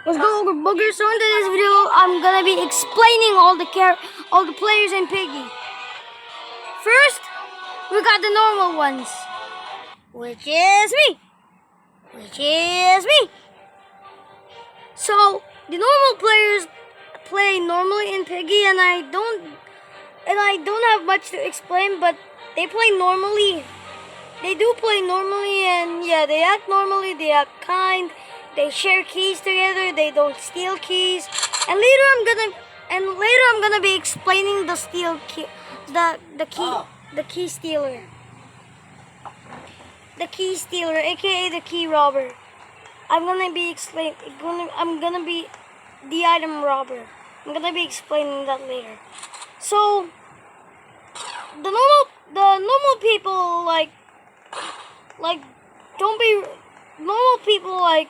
Let's go over Booger. So into this video, I'm gonna be explaining all the players in Piggy. First, we got the normal ones, which is me. So the normal players play normally in Piggy, and I don't have much to explain, but they play normally. They do play normally, and yeah, they act normally. They act kind. They share keys together. They don't steal keys. And later I'm gonna be explaining the steal key, the key stealer, aka the key robber. I'm gonna be the item robber. I'm gonna be explaining that later. So the normal people like don't be normal people like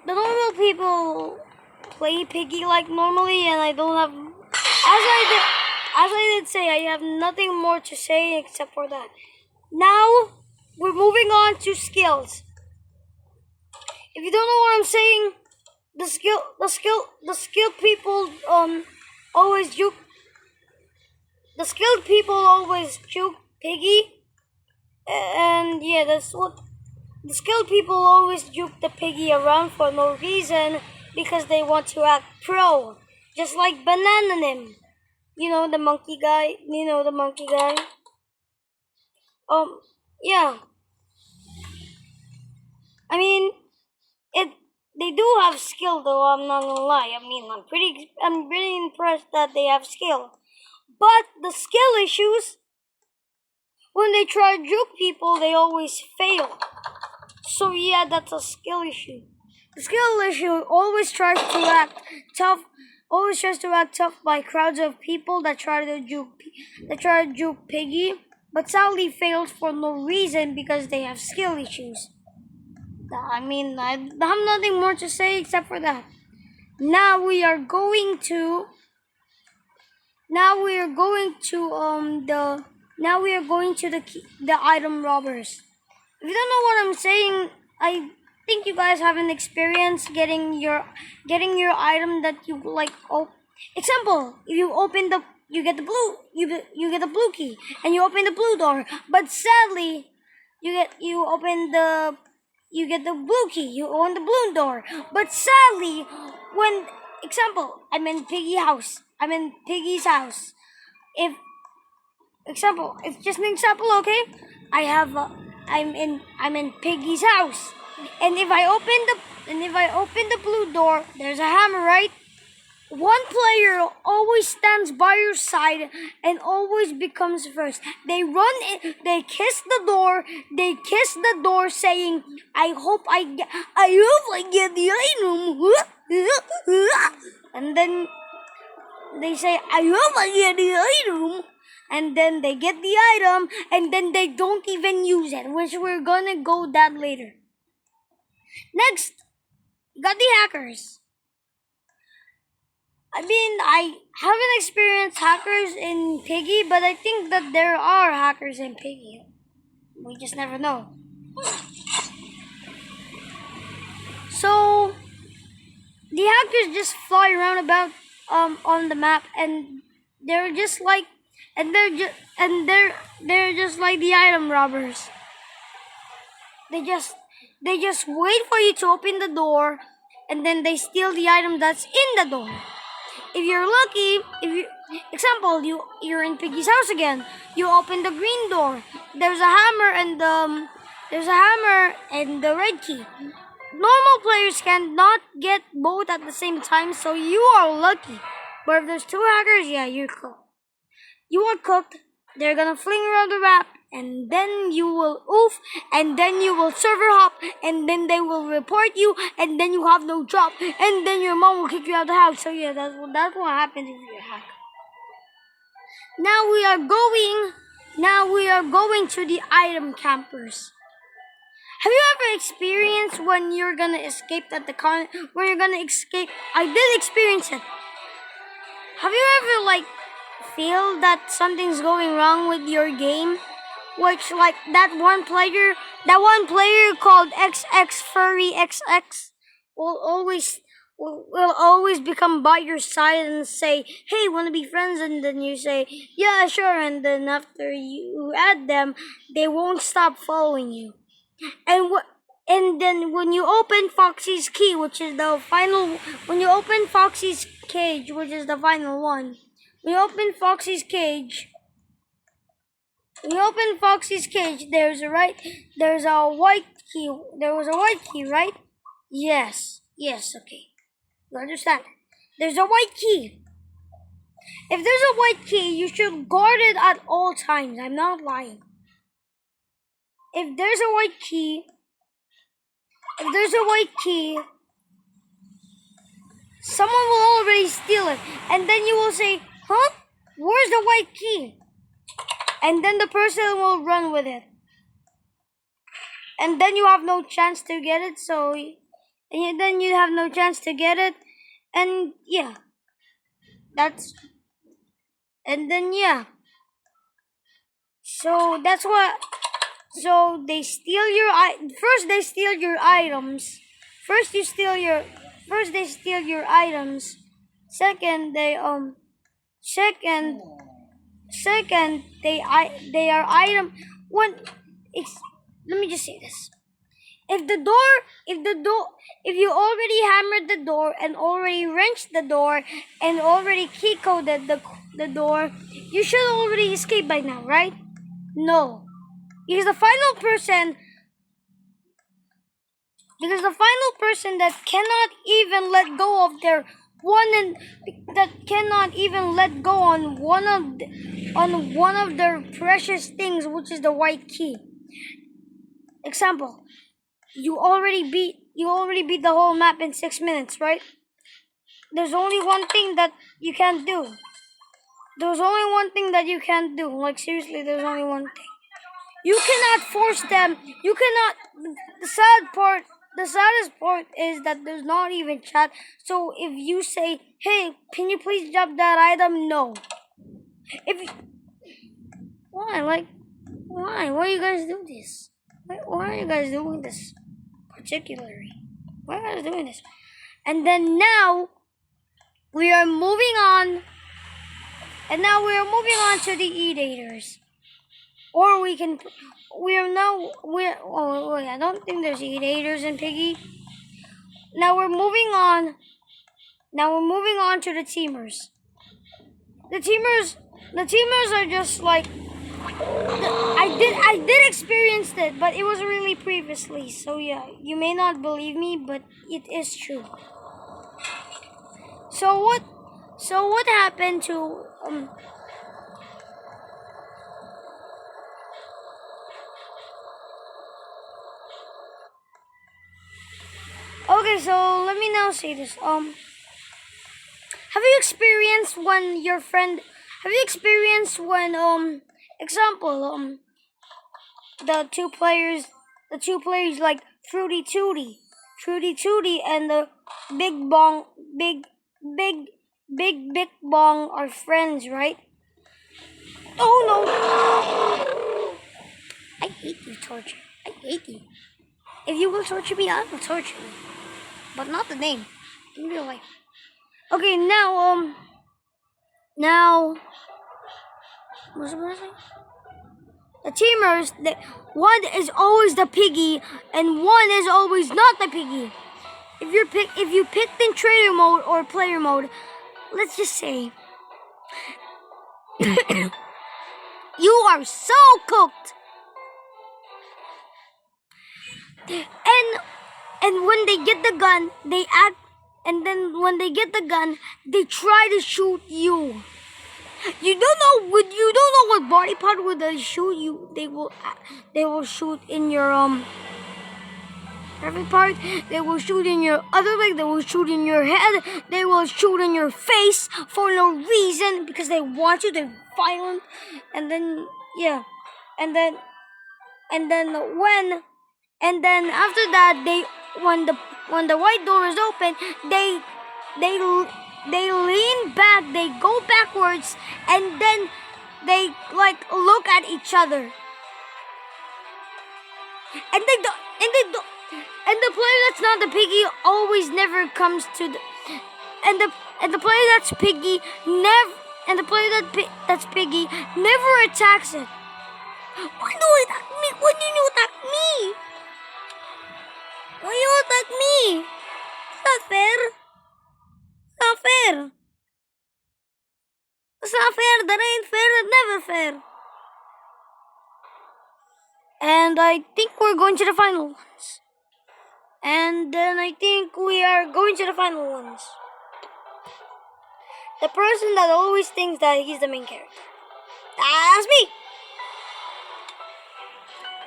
the normal people play Piggy like normally, and I don't have as I did say, I have nothing more to say except for that. Now we're moving on to skills. If you don't know what I'm saying, the skilled people always juke. The skilled people always juke Piggy, and yeah, that's what the skilled people always juke the Piggy around for no reason because they want to act pro, just like Banananim. You know the monkey guy. Yeah. I mean, they do have skill though. I'm not gonna lie. I mean, I'm pretty impressed that they have skill. But the skill issues, when they try to juke people, they always fail. So yeah, that's a skill issue. The skill issue always tries to act tough. Always tries to act tough by crowds of people that try to juke Piggy, but sadly fails for no reason because they have skill issues. I mean, I have nothing more to say except for that. Now we are going to the item robbers. If you don't know what I'm saying, I think you guys haven't experienced getting your item that you like. Oh, example: if you get the blue key, and you open the blue door. But sadly, you get the blue key. You open the blue door. But sadly, when I'm in Piggy's house. It's just an example, okay? I'm in Piggy's house, and if I open the blue door, there's a hammer, right? One player always stands by your side and always becomes first. They run in, they kiss the door, saying, I hope I get the item. And then they say, I hope I get the item. And then they get the item, and then they don't even use it, which we're gonna go that later. Next, got the hackers. I mean, I haven't experienced hackers in Piggy, but I think that there are hackers in Piggy. We just never know. So the hackers just fly around about on the map, and they're just like they're just like the item robbers. They just wait for you to open the door, and then they steal the item that's in the door. If you're lucky, you're in Piggy's house again. You open the green door. There's a hammer and the red key. Normal players cannot get both at the same time, so you are lucky. But if there's two hackers, yeah, you're cooked. You are cooked. They're gonna fling around the map, and then you will oof, and then you will server hop, and then they will report you, and then you have no job, and then your mom will kick you out of the house. So yeah, that's what happens if you're a hacker. Now we are going to the item campers. Have you ever experienced when you're gonna escape when you're gonna escape? I did experience it. Have you ever feel that something's going wrong with your game? Which that one player called XX Furry XX will always become by your side and say, "Hey, want to be friends?" And then you say, "Yeah, sure." And then after you add them, they won't stop following you. And then when you open Foxy's key, which is the final, when you open Foxy's cage, which is the final one, when you open Foxy's cage, there's a white key. There was a white key, right? Yes, okay. You understand? There's a white key. If there's a white key, you should guard it at all times. I'm not lying. If there's a white key, someone will already steal it. And then you will say, "Huh? Where's the white key?" And then the person will run with it. And then you have no chance to get it, then you have no chance to get it. And yeah. So that's what. So they steal first they steal your items. First they steal your items. Second they are item when let me just say this. If you already hammered the door and already wrenched the door and already key coded the door, you should already escape by now, right? No. Because the final person that cannot even let go of their on one of their precious things, which is the white key. Example, you already beat the whole map in 6 minutes, right? There's only one thing that you can't do. Like seriously, there's only one thing. You cannot force them. You cannot. The saddest part is that there's not even chat. So if you say, "Hey, can you please drop that item?" No. Why? Why you guys do this? Why are you guys doing this particularly? Why are you guys doing this? And then now we are moving on. To the eat-aters. Or I don't think there's eat-aters in Piggy. Now we're moving on to the teamers. The teamers are just like, I did experience it, but it was really previously. So yeah, you may not believe me, but it is true. So what happened to Okay, so let me now say this. Have you experienced when example, the two players like Fruity Tooty and the Big Bong are friends, right? Oh no! I hate you, torture. I hate you. If you will torture me, I will torture you. But not the name. In real life. Okay, now what's I saying? The teamers, one is always the piggy and one is always not the piggy. If you picked in trader mode or player mode, let's just say you are so cooked. And when they get the gun, they act. And then when they get the gun, they try to shoot you. You don't know what body part would they shoot you. They will shoot in your every part. They will shoot in your other leg. They will shoot in your head. They will shoot in your face for no reason because they want you. They're violent. And then yeah, and then after that when the white door is open, they lean back, they go backwards, and then they like look at each other. And And the player that's not the piggy always never comes to the and the player that's piggy never and the player that's piggy never attacks it. Why do you attack me? Why do you attack me? Why you attack me? It's not fair. It's not fair. It's not fair. That ain't fair. It's never fair. And I think we're going to the final ones. And then I think we are going to the final ones. The person that always thinks that he's the main character. That's me.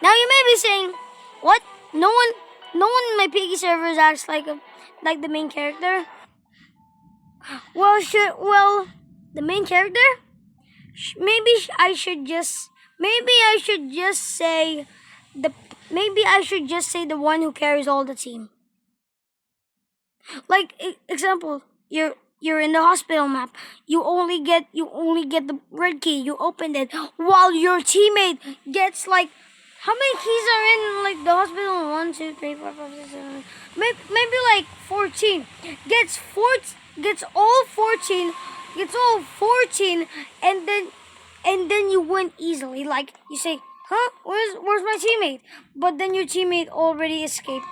Now you may be saying, what? No one in my piggy servers acts like the main character. Well, the main character? Maybe I should just say the one who carries all the team. Like example, you're in the hospital map. You only get the red key. You opened it while your teammate gets like how many keys are in like the hospital? 1, 2, 3, 4, 5, 6, 7. Maybe like 14. Gets all 14. Gets all 14, and then you win easily. Like you say, huh? Where's my teammate? But then your teammate already escaped.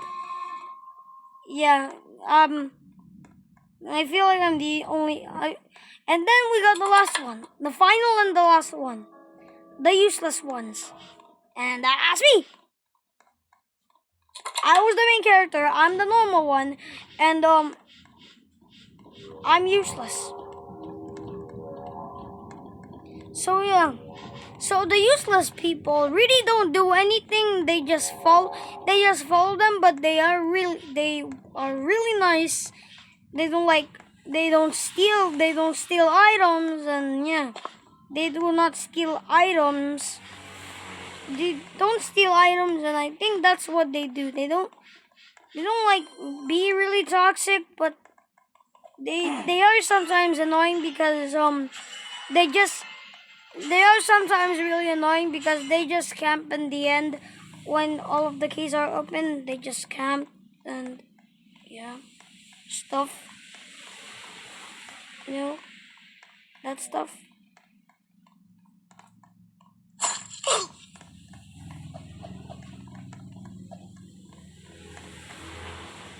Yeah. I feel like I'm the only. And then we got the last one, the final and the last one, the useless ones, and that's me. I was the main character. I'm the normal one, and I'm useless. So yeah. So the useless people really don't do anything. They just follow them, but they are really nice. They don't steal items, and yeah, they do not steal items. They don't steal items, and I think that's what they do. They don't like be really toxic, but they are sometimes annoying because they are sometimes really annoying because they just camp in the end when all of the keys are open. They just camp and yeah, stuff. You know, that stuff.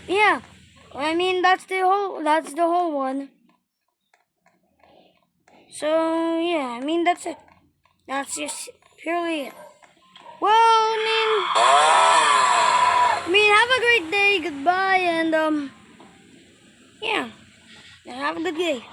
Yeah, I mean that's the whole one. So yeah, I mean that's it. That's just purely it. Well, I mean, have a great day. Goodbye, and yeah, have a good day.